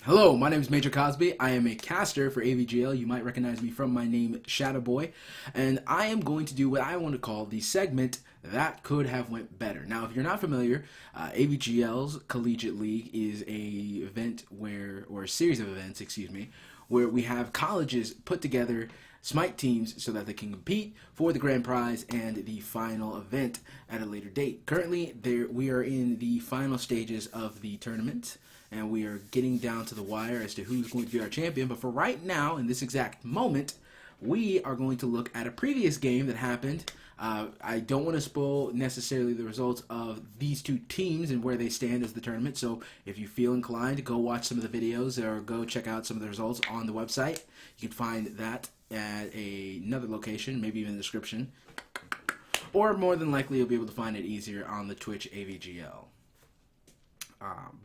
Hello, my name is Major Cosby. I am a caster for AVGL. You might recognize me from my name, Shadowboy. And I am going to do what I want to call the segment that could have went better. Now, if you're not familiar, AVGL's Collegiate League is a event or a series of events, excuse me, where we have colleges put together Smite teams so that they can compete for the grand prize and the final event at a later date. Currently, we are in the final stages of the tournament, and we are getting down to the wire as to who's going to be our champion. But for right now, in this exact moment, we are going to look at a previous game that happened. I don't want to spoil necessarily the results of these two teams and where they stand as the tournament. So if you feel inclined, go watch some of the videos or go check out some of the results on the website. You can find that at another location, maybe even in the description. Or more than likely, you'll be able to find it easier on the Twitch AVGL.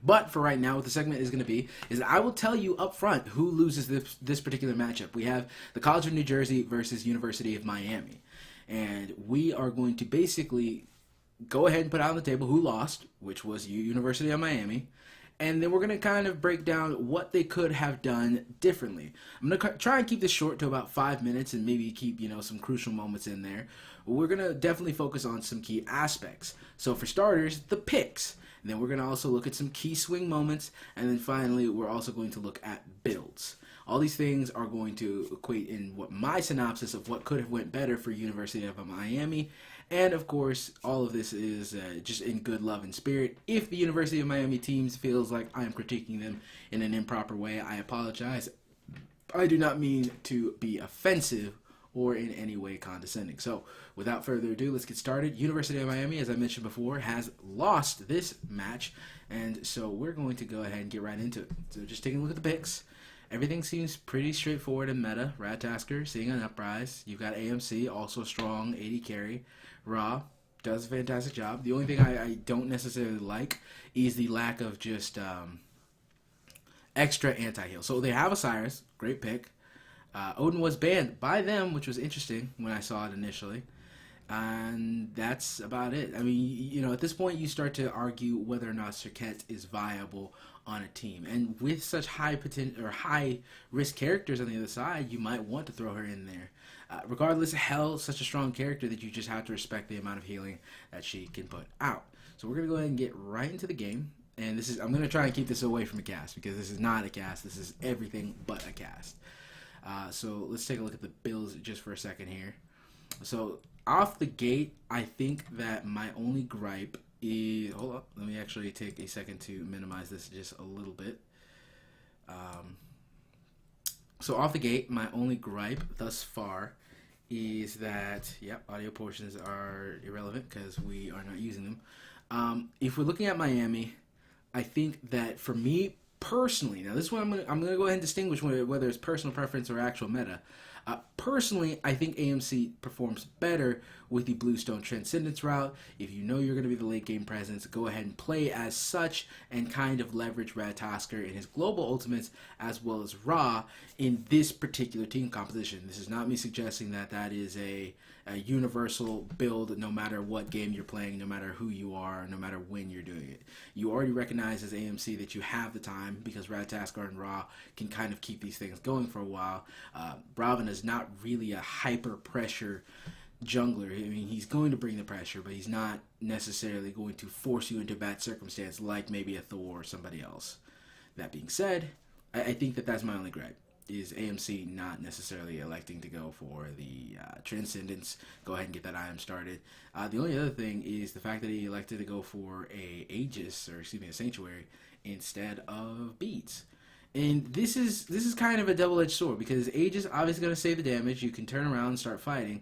But for right now, what the segment is going to be is I will tell you up front who loses this particular matchup. We have the College of New Jersey versus University of Miami. And we are going to basically go ahead and put out on the table who lost, which was University of Miami. And then we're going to kind of break down what they could have done differently. I'm going to try and keep this short to about 5 minutes and maybe keep, some crucial moments in there. We're going to definitely focus on some key aspects. So for starters, the picks. And then we're going to also look at some key swing moments. And then finally, we're also going to look at builds. All these things are going to equate in what my synopsis of what could have went better for University of Miami. And of course, all of this is just in good love and spirit. If the University of Miami teams feels like I am critiquing them in an improper way, I apologize. I do not mean to be offensive or in any way condescending. So without further ado, let's get started. University of Miami, as I mentioned before, has lost this match. And so we're going to go ahead and get right into it. So just taking a look at the picks. Everything seems pretty straightforward in meta. Radtasker seeing an uprise. You've got AMC, also strong, 80 carry. Ra does a fantastic job. The only thing I don't necessarily like is the lack of just extra anti-heal. So they have Osiris, great pick. Odin was banned by them, which was interesting when I saw it initially. And that's about it. I mean, at this point, you start to argue whether or not Serket is viable on a team. And with such high potential or high risk characters on the other side, you might want to throw her in there. Regardless, Hell, such a strong character that you just have to respect the amount of healing that she can put out. So we're gonna go ahead and get right into the game. And I'm gonna try and keep this away from a cast because this is not a cast. This is everything but a cast. So let's take a look at the builds just for a second here. So off the gate, I think that my only gripe is... Hold up. Let me actually take a second to minimize this just a little bit. So off the gate, my only gripe thus far is that, audio portions are irrelevant because we are not using them. If we're looking at Miami, I think that for me personally, now this one I'm gonna go ahead and distinguish whether it's personal preference or actual meta. Personally, I think AMC performs better with the Bluestone Transcendence route. If you know you're going to be the late game presence, go ahead and play as such and kind of leverage Radtasker and his global ultimates as well as Ra in this particular team composition. This is not me suggesting that that is a universal build no matter what game you're playing, no matter who you are, no matter when you're doing it. You already recognize as AMC that you have the time because Radtasker and Ra can kind of keep these things going for a while. Braven is not really a hyper pressure jungler. I mean, he's going to bring the pressure, but he's not necessarily going to force you into a bad circumstance like maybe a Thor or somebody else. That being said, I think that that's my only gripe, is AMC not necessarily electing to go for the Transcendence. Go ahead and get that item started. The only other thing is the fact that he elected to go for a Sanctuary instead of Beats. And this is kind of a double-edged sword because Aegis obviously going to save the damage. You can turn around and start fighting.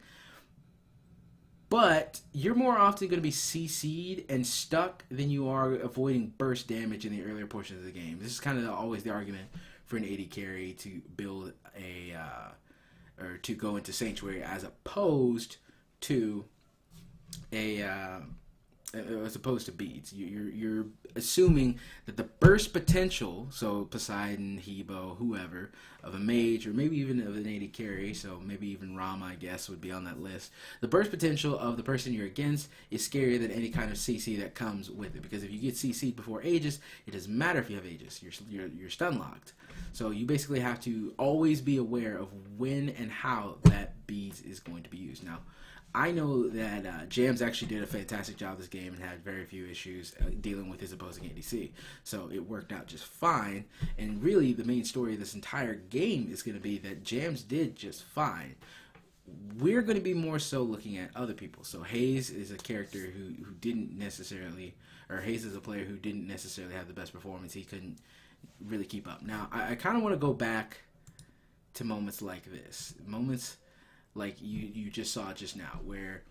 But you're more often going to be CC'd and stuck than you are avoiding burst damage in the earlier portions of the game. This is kind of always the argument for an 80 carry to build or to go into Sanctuary as opposed to a as opposed to beads. You're assuming that the burst potential, so Poseidon, Hebo, whoever, of a mage, or maybe even of an AD carry, so maybe even Rama, I guess, would be on that list. The burst potential of the person you're against is scarier than any kind of CC that comes with it, because if you get CC'd before Aegis, it doesn't matter if you have Aegis, you're stun locked. So you basically have to always be aware of when and how that beads is going to be used. Now, I know that Jams actually did a fantastic job this game and had very few issues dealing with his opposing ADC. So it worked out just fine. And really, the main story of this entire game is going to be that Jams did just fine. We're going to be more so looking at other people. So Hayes is a character who didn't necessarily, or Hayes is a player who didn't necessarily have the best performance. He couldn't really keep up. Now, I kind of want to go back to moments like this. Moments like you just saw just now, where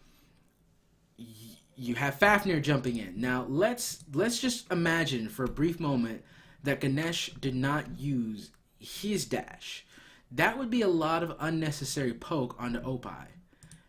you have Fafnir jumping in. Now, let's just imagine for a brief moment that Ganesh did not use his dash. That would be a lot of unnecessary poke onto Opie.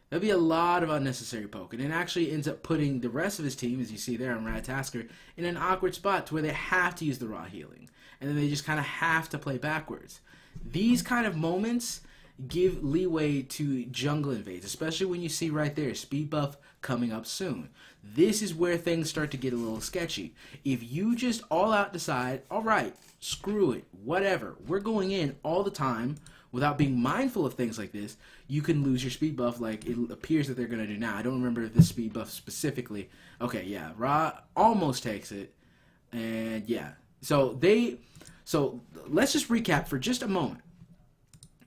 That'd be a lot of unnecessary poke. And it actually ends up putting the rest of his team, as you see there on Ratatasker, in an awkward spot to where they have to use the raw healing. And then they just kind of have to play backwards. These kind of moments give leeway to jungle invades, especially when you see right there speed buff coming up soon. This is where things start to get a little sketchy. If you just all out decide, all right, screw it, whatever, we're going in all the time without being mindful of things like this, you can lose your speed buff like it appears that they're going to do now. I don't remember this speed buff specifically. Okay, yeah, Ra almost takes it, and yeah. So let's just recap for just a moment.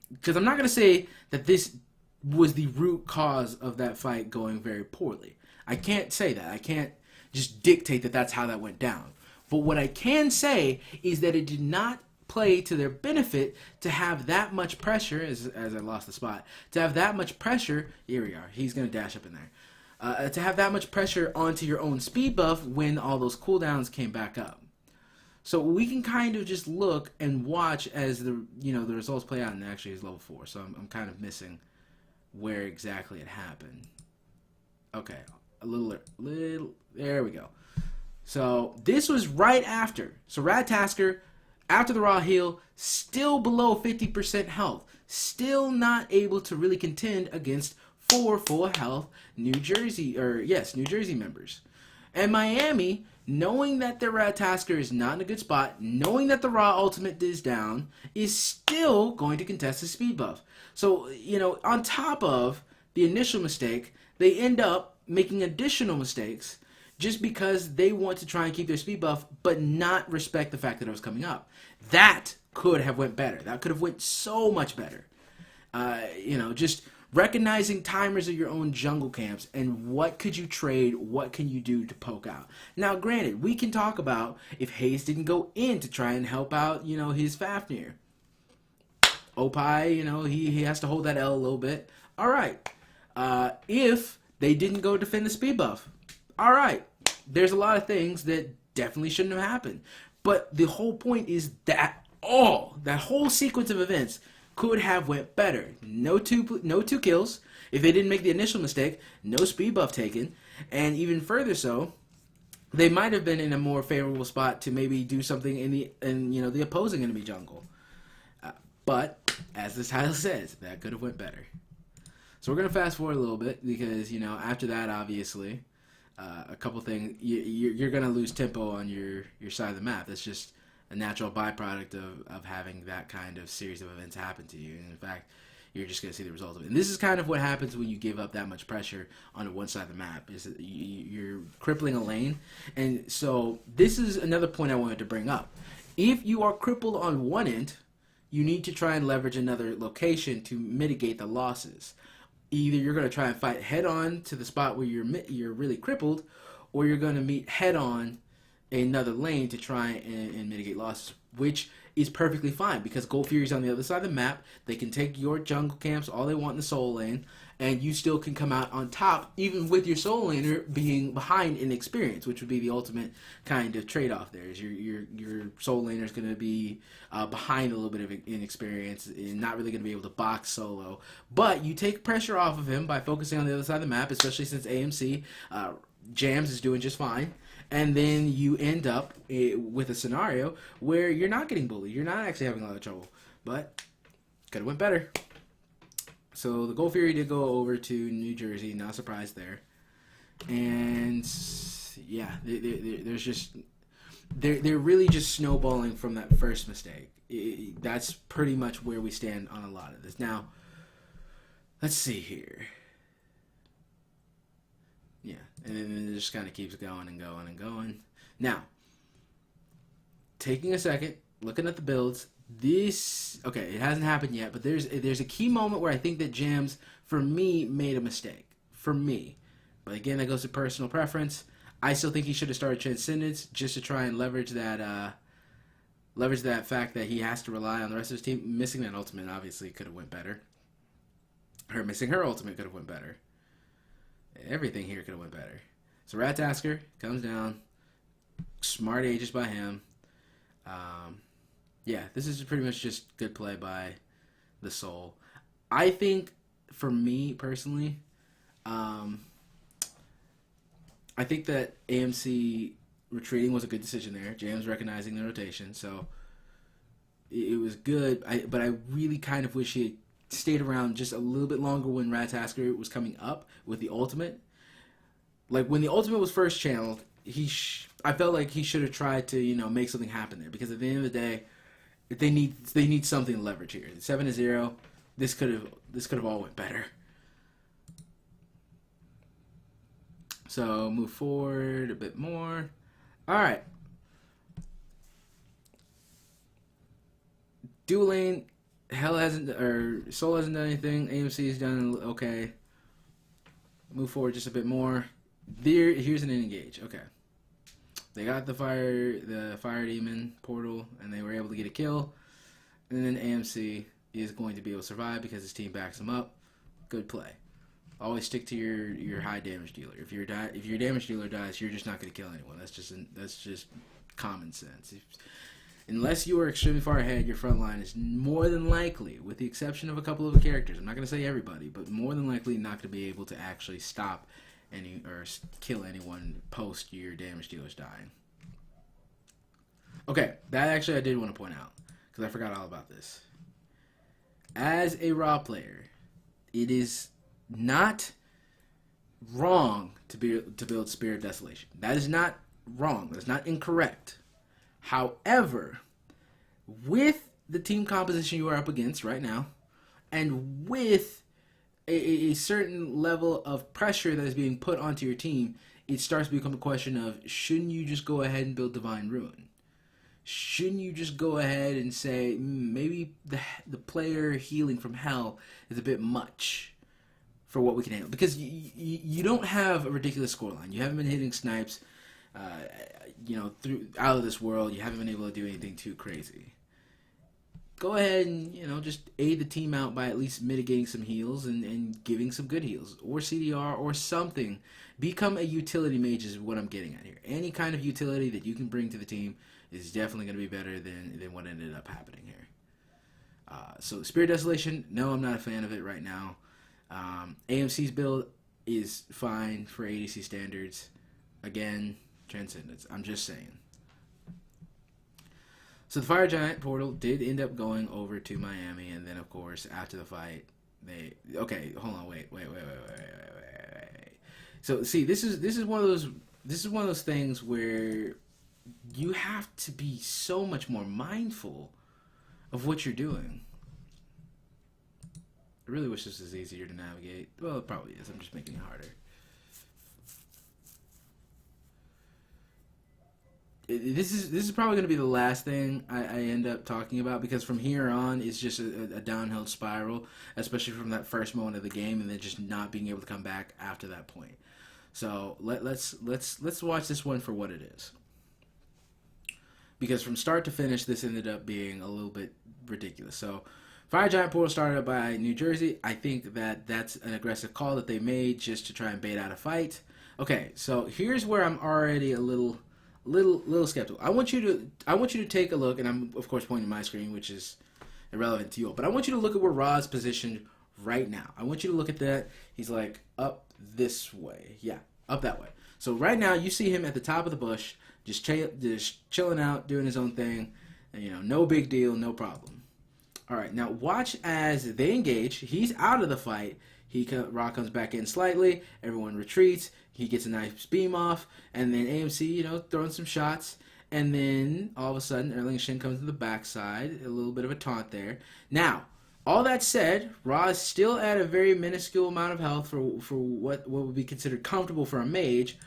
Because I'm not going to say that this was the root cause of that fight going very poorly. I can't say that. I can't just dictate that that's how that went down. But what I can say is that it did not play to their benefit to have that much pressure, as I lost the spot, to have that much pressure, here we are, he's going to dash up in there, to have that much pressure onto your own speed buff when all those cooldowns came back up. So we can kind of just look and watch as the results play out, and actually he's level 4, so I'm kind of missing where exactly it happened. Okay, a little, there we go. So this was right after. So Ratatasker, after the raw heal, still below 50% health, still not able to really contend against 4 full health New Jersey members. And Miami, knowing that their Ratatasker is not in a good spot, knowing that the raw ultimate is down, is still going to contest the speed buff. So, on top of the initial mistake, they end up making additional mistakes just because they want to try and keep their speed buff, but not respect the fact that it was coming up. That could have went better. That could have went so much better. Just recognizing timers of your own jungle camps and what could you trade, what can you do to poke out. Now, granted, we can talk about if Hayes didn't go in to try and help out, his Fafnir. Opie, he has to hold that L a little bit. All right. If they didn't go defend the speed buff, all right. There's a lot of things that definitely shouldn't have happened. But the whole point is that whole sequence of events could have went better. No two kills. If they didn't make the initial mistake, no speed buff taken. And even further so, they might have been in a more favorable spot to maybe do something in the opposing enemy jungle. But as the title says, that could have went better. So we're going to fast forward a little bit because, after that, obviously, a couple things, you're going to lose tempo on your side of the map. That's just a natural byproduct of having that kind of series of events happen to you. And in fact, you're just going to see the result of it. And this is kind of what happens when you give up that much pressure on one side of the map. Is that you're crippling a lane. And so this is another point I wanted to bring up. If you are crippled on one end, you need to try and leverage another location to mitigate the losses. Either you're going to try and fight head-on to the spot where you're really crippled, or you're going to meet head-on another lane to try and mitigate losses, which is perfectly fine because Gold Fury's on the other side of the map. They can take your jungle camps all they want in the soul lane, and you still can come out on top, even with your soul laner being behind in experience, which would be the ultimate kind of trade-off there. Is your soul laner is going to be behind a little bit of inexperience and not really going to be able to box solo. But you take pressure off of him by focusing on the other side of the map, especially since AMC Jams is doing just fine, and then you end up with a scenario where you're not getting bullied. You're not actually having a lot of trouble, but could have went better. So the Gold Fury did go over to New Jersey. Not surprised there. And yeah, there's just they're really just snowballing from that first mistake. That's pretty much where we stand on a lot of this. Now, let's see here. Yeah, and then it just kind of keeps going and going and going. Now, taking a second, looking at the builds. Okay, it hasn't happened yet, but there's a key moment where I think that Jams, for me, made a mistake. For me. But again, that goes to personal preference. I still think he should have started Transcendence just to try and leverage that fact that he has to rely on the rest of his team. Missing that ultimate obviously could have went better. Her missing her ultimate could have went better. Everything here could have went better. So Rattasker comes down. Smart ages by him. Yeah, this is pretty much just good play by the Soul. I think, for me personally, I think that AMC retreating was a good decision there. Jams recognizing the rotation, so it was good. But I really kind of wish he had stayed around just a little bit longer when Rattasker was coming up with the ultimate. Like, when the ultimate was first channeled, I felt like he should have tried to, make something happen there. Because at the end of the day, they need something to leverage here. 7-0, this could have all went better. So move forward a bit more. All right. Dual lane, Soul hasn't done anything. AMC has done okay. Move forward just a bit more. Here's an engage. Okay. They got the fire demon portal, and they were able to get a kill. And then AMC is going to be able to survive because his team backs him up. Good play. Always stick to your high damage dealer. If your damage dealer dies, you're just not going to kill anyone. That's just common sense. Unless you are extremely far ahead, your front line is more than likely, with the exception of a couple of characters, I'm not going to say everybody, but more than likely not going to be able to actually stop or kill anyone post your damage dealers dying. Okay, that actually I did want to point out, because I forgot all about this. As a raw player, it is not wrong to build Spirit Desolation. That is not wrong. That's not incorrect. However, with the team composition you are up against right now, and with a certain level of pressure that is being put onto your team, it starts to become a question of, shouldn't you just go ahead and build Divine Ruin? Shouldn't you just go ahead and say, maybe the player healing from hell is a bit much for what we can handle? Because you don't have a ridiculous scoreline. You haven't been hitting snipes, out of this world. You haven't been able to do anything too crazy. Go ahead and, just aid the team out by at least mitigating some heals and giving some good heals. Or CDR or something. Become a utility mage is what I'm getting at here. Any kind of utility that you can bring to the team is definitely going to be better than what ended up happening here. So Spirit Desolation, no, I'm not a fan of it right now. AMC's build is fine for ADC standards. Again, Transcendence. I'm just saying. So the Fire Giant portal did end up going over to Miami, and then of course after the fight, hold on, wait. So see, this is one of those things where you have to be so much more mindful of what you're doing. I really wish this was easier to navigate. Well, it probably is. I'm just making it harder. This is probably going to be the last thing I end up talking about, because from here on it's just a downhill spiral, especially from that first moment of the game, and then just not being able to come back after that point. So let's watch this one for what it is, because from start to finish this ended up being a little bit ridiculous. So Fire Giant portal started up by New Jersey. I think that's an aggressive call that they made just to try and bait out a fight. Okay, so here's where I'm already a little skeptical. I want you to take a look, and I'm of course pointing to my screen, which is irrelevant to you all, but I want you to look at where Ra's positioned right now. I want you to look at that. He's like up this way. Yeah, up that way. So right now, you see him at the top of the bush, just chilling out, doing his own thing, and no big deal, no problem. All right, now watch as they engage. He's out of the fight. Ra comes back in slightly. Everyone retreats. He gets a nice beam off, and then AMC, throwing some shots. And then all of a sudden, Erling Shin comes to the backside. A little bit of a taunt there. Now, all that said, Ra is still at a very minuscule amount of health for what would be considered comfortable for a mage.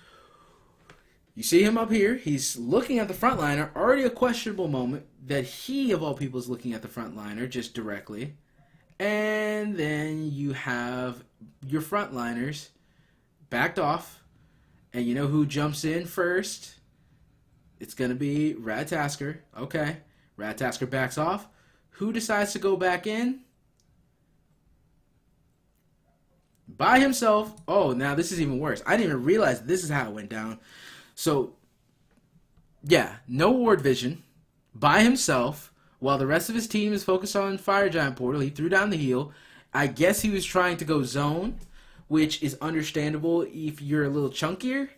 You see him up here. He's looking at the frontliner. Already a questionable moment that he, of all people, is looking at the frontliner just directly. And then you have your frontliners backed off. And you know who jumps in first? It's going to be Radtasker. Okay. Radtasker backs off. Who decides to go back in? By himself. Oh, now this is even worse. I didn't even realize this is how it went down. So, yeah, no ward vision. By himself. While the rest of his team is focused on Fire Giant Portal, he threw down the heal. I guess he was trying to go zone, which is understandable if you're a little chunkier.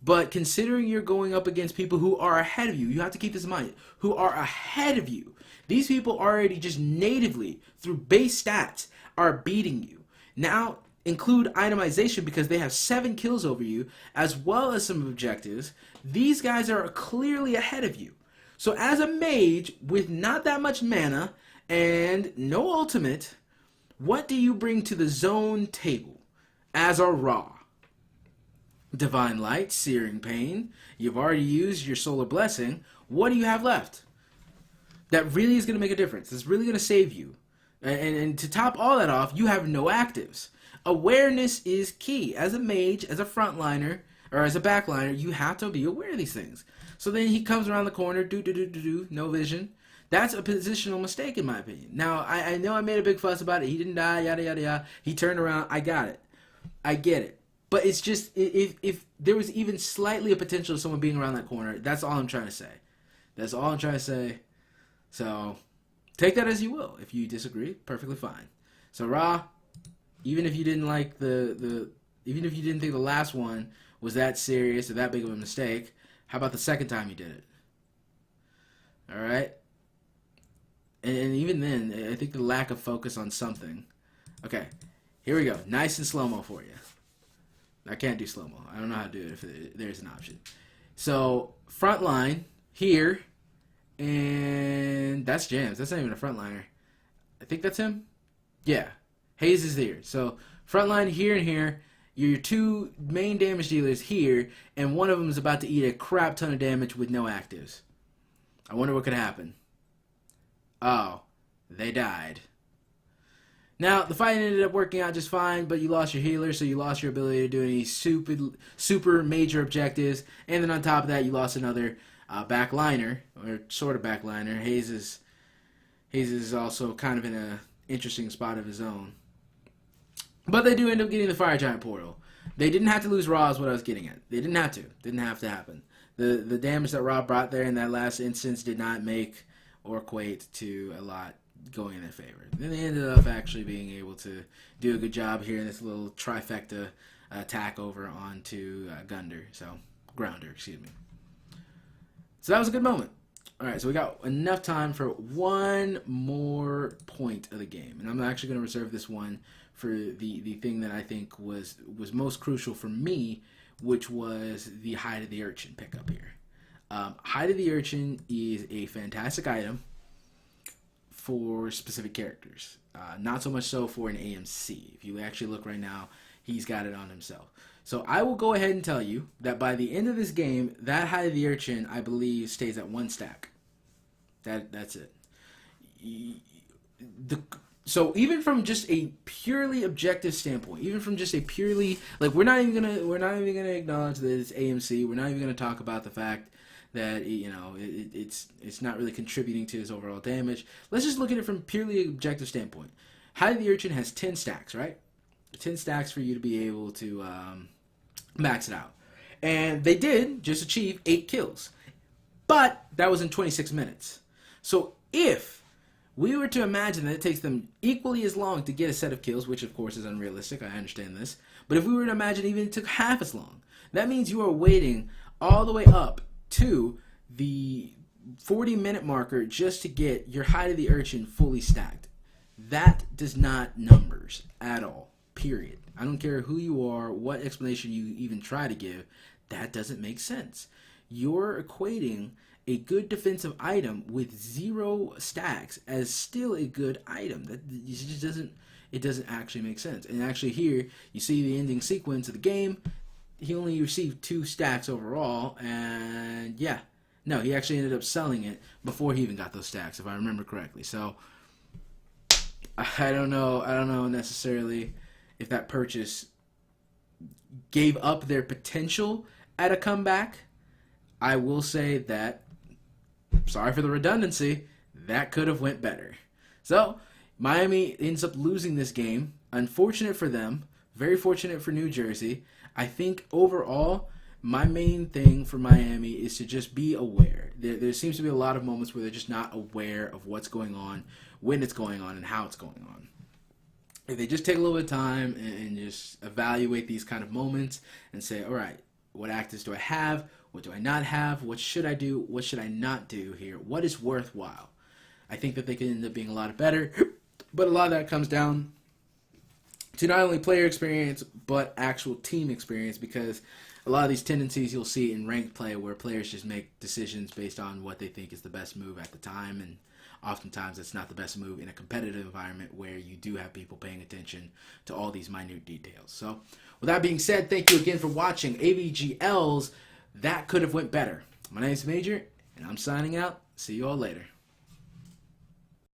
But considering you're going up against people who are ahead of you, you have to keep this in mind, who are ahead of you. These people already just natively, through base stats, are beating you. Now, include itemization because they have 7 kills over you, as well as some objectives. These guys are clearly ahead of you. So as a mage with not that much mana and no ultimate, what do you bring to the zone table as a Ra? Divine Light, Searing Pain. You've already used your Solar Blessing. What do you have left? That really is going to make a difference. It's really going to save you. And to top all that off, you have no actives. Awareness is key. As a mage, as a frontliner, or as a backliner, you have to be aware of these things. So then he comes around the corner, no vision. That's a positional mistake in my opinion. Now, I know I made a big fuss about it. He didn't die, yada, yada, yada. He turned around. I got it. I get it. But it's just, if there was even slightly a potential of someone being around that corner, that's all I'm trying to say. That's all I'm trying to say. So, take that as you will. If you disagree, perfectly fine. So, Ra, even if you didn't like even if you didn't think the last one was that serious or that big of a mistake, how about the second time you did it? All right? And even then, I think the lack of focus on something. Okay, here we go. Nice and slow-mo for you. I can't do slow-mo. I don't know how to do it if there's an option. So, front line here, and that's Jams. That's not even a frontliner. I think that's him? Yeah. Hayes is here. So, front line here and here. Your 2 main damage dealers here, and one of them is about to eat a crap ton of damage with no actives. I wonder what could happen. Oh, they died. Now, the fight ended up working out just fine, but you lost your healer, so you lost your ability to do any super major objectives, and then on top of that, you lost another backliner, or sort of backliner. Hayes is also kind of in an interesting spot of his own. But they do end up getting the Fire Giant Portal. They didn't have to lose Ra is what I was getting at. They didn't have to. Didn't have to happen. The damage that Ra brought there in that last instance did not make or equate to a lot going in their favor. Then they ended up actually being able to do a good job here in this little trifecta attack over onto Grounder, excuse me. So that was a good moment. All right, so we got enough time for one more point of the game. And I'm actually going to reserve this one for the thing that I think was most crucial for me, which was the Hide of the Urchin pickup here. Hide of the Urchin is a fantastic item for specific characters. Not so much so for an AMC. If you actually look right now, he's got it on himself. So I will go ahead and tell you that by the end of this game, that Hide of the Urchin, I believe, stays at 1 stack. That's it. So even from just a purely objective standpoint, even from just a purely we're not even gonna acknowledge that it's AMC. We're not even gonna talk about the fact that it's not really contributing to his overall damage. Let's just look at it from purely objective standpoint. Hide of the Urchin has 10 stacks, right? 10 stacks for you to be able to max it out, and they did just achieve 8 kills, but that was in 26 minutes. So if we were to imagine that it takes them equally as long to get a set of kills, which of course is unrealistic, I understand this, but if we were to imagine even it took half as long, That means you are waiting all the way up to the 40-minute marker just to get your Hide of the Urchin fully stacked. That does not numbers at all. Period. I don't care who you are, what explanation you even try to give. That doesn't make sense. You're equating a good defensive item with 0 stacks as still a good item. That just doesn't. It doesn't actually make sense. And actually here, you see the ending sequence of the game. He only received 2 stacks overall, and yeah. No, he actually ended up selling it before he even got those stacks, if I remember correctly. So, I don't know necessarily if that purchase gave up their potential at a comeback. I will say that, sorry for the redundancy, that could have went better. So, Miami ends up losing this game. Unfortunate for them. Very fortunate for New Jersey. I think overall, my main thing for Miami is to just be aware. There seems to be a lot of moments where they're just not aware of what's going on, when it's going on, and how it's going on. If they just take a little bit of time and just evaluate these kind of moments and say, all right, what actors do I have? What do I not have? What should I do? What should I not do here? What is worthwhile? I think that they can end up being a lot better. But a lot of that comes down to not only player experience, but actual team experience, because a lot of these tendencies you'll see in ranked play where players just make decisions based on what they think is the best move at the time, and oftentimes it's not the best move in a competitive environment where you do have people paying attention to all these minute details. So with that being said, thank you again for watching AVGL's That Could Have Went Better. My name is Major, and I'm signing out. See you all later.